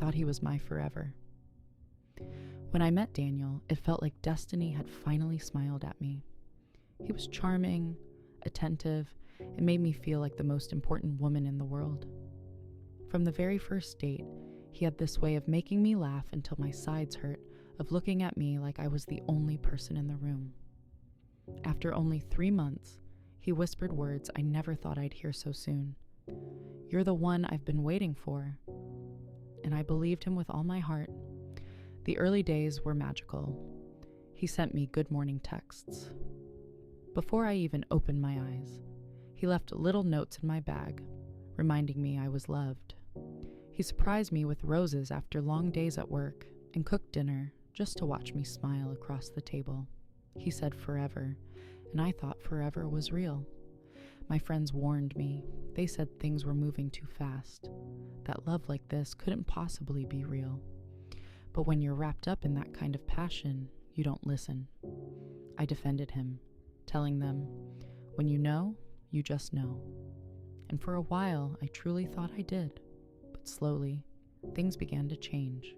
thought he was my forever. When I met Daniel, it felt like destiny had finally smiled at me. He was charming, attentive, and made me feel like the most important woman in the world. From the very first date, he had this way of making me laugh until my sides hurt, of looking at me like I was the only person in the room. After only 3 months, he whispered words I never thought I'd hear so soon. "You're the one I've been waiting for." And I believed him with all my heart. The early days were magical. He sent me good morning texts. Before I even opened my eyes, he left little notes in my bag, reminding me I was loved. He surprised me with roses after long days at work and cooked dinner just to watch me smile across the table. He said forever, and I thought forever was real. My friends warned me. They said things were moving too fast, that love like this couldn't possibly be real. But when you're wrapped up in that kind of passion, you don't listen. I defended him, telling them, when you know, you just know. And for a while, I truly thought I did. But slowly, things began to change.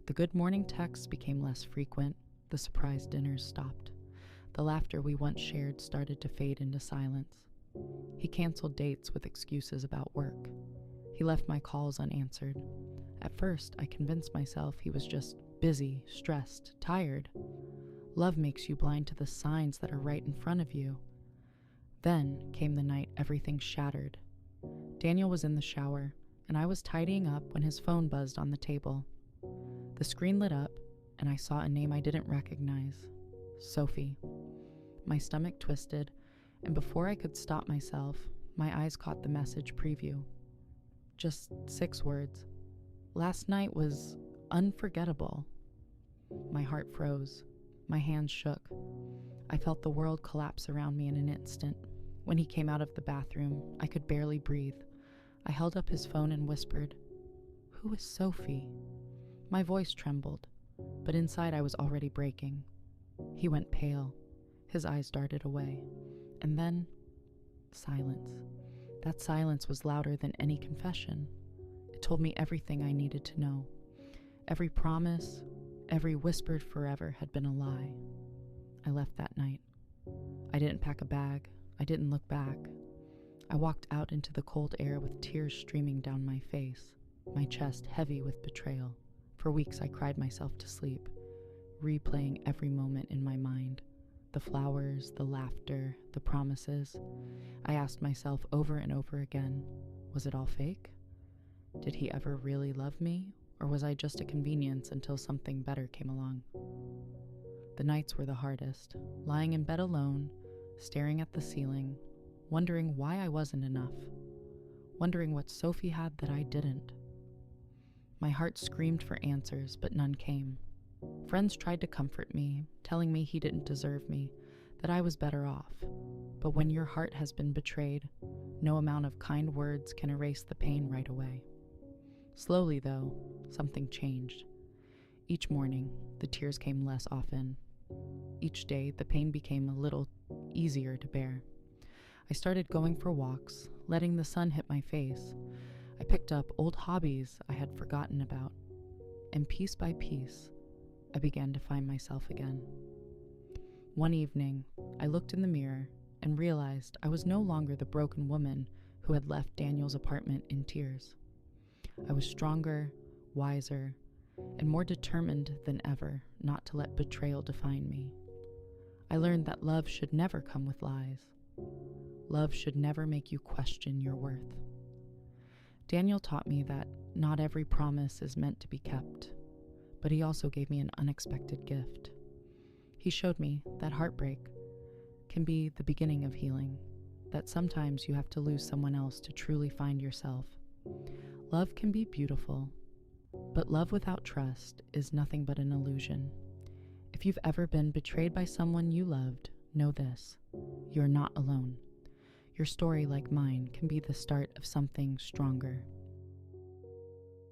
The good morning texts became less frequent. The surprise dinners stopped. The laughter we once shared started to fade into silence. He canceled dates with excuses about work. He left my calls unanswered. At first, I convinced myself he was just busy, stressed, tired. Love makes you blind to the signs that are right in front of you. Then came the night everything shattered. Daniel was in the shower, and I was tidying up when his phone buzzed on the table. The screen lit up, and I saw a name I didn't recognize. Sophie. My stomach twisted, and before I could stop myself, my eyes caught the message preview. Just 6 words. Last night was unforgettable. My heart froze. My hands shook. I felt the world collapse around me in an instant. When he came out of the bathroom, I could barely breathe. I held up his phone and whispered, "Who is Sophie?" My voice trembled, but inside I was already breaking. He went pale. His eyes darted away. And then, silence. That silence was louder than any confession. It told me everything I needed to know. Every promise, every whispered forever had been a lie. I left that night. I didn't pack a bag. I didn't look back. I walked out into the cold air with tears streaming down my face, my chest heavy with betrayal. For weeks I cried myself to sleep, replaying every moment in my mind. The flowers, the laughter, the promises. I asked myself over and over again, was it all fake? Did he ever really love me, or was I just a convenience until something better came along? The nights were the hardest, lying in bed alone, staring at the ceiling, wondering why I wasn't enough, wondering what Sophie had that I didn't. My heart screamed for answers, but none came. Friends tried to comfort me, telling me he didn't deserve me, that I was better off. But when your heart has been betrayed, no amount of kind words can erase the pain right away. Slowly, though, something changed. Each morning, the tears came less often. Each day, the pain became a little easier to bear. I started going for walks, letting the sun hit my face. I picked up old hobbies I had forgotten about. And piece by piece, I began to find myself again. One evening, I looked in the mirror and realized I was no longer the broken woman who had left Daniel's apartment in tears. I was stronger, wiser, and more determined than ever not to let betrayal define me. I learned that love should never come with lies. Love should never make you question your worth. Daniel taught me that not every promise is meant to be kept, but he also gave me an unexpected gift. He showed me that heartbreak can be the beginning of healing, that sometimes you have to lose someone else to truly find yourself. Love can be beautiful, but love without trust is nothing but an illusion. If you've ever been betrayed by someone you loved, know this: you're not alone. Your story, like mine, can be the start of something stronger.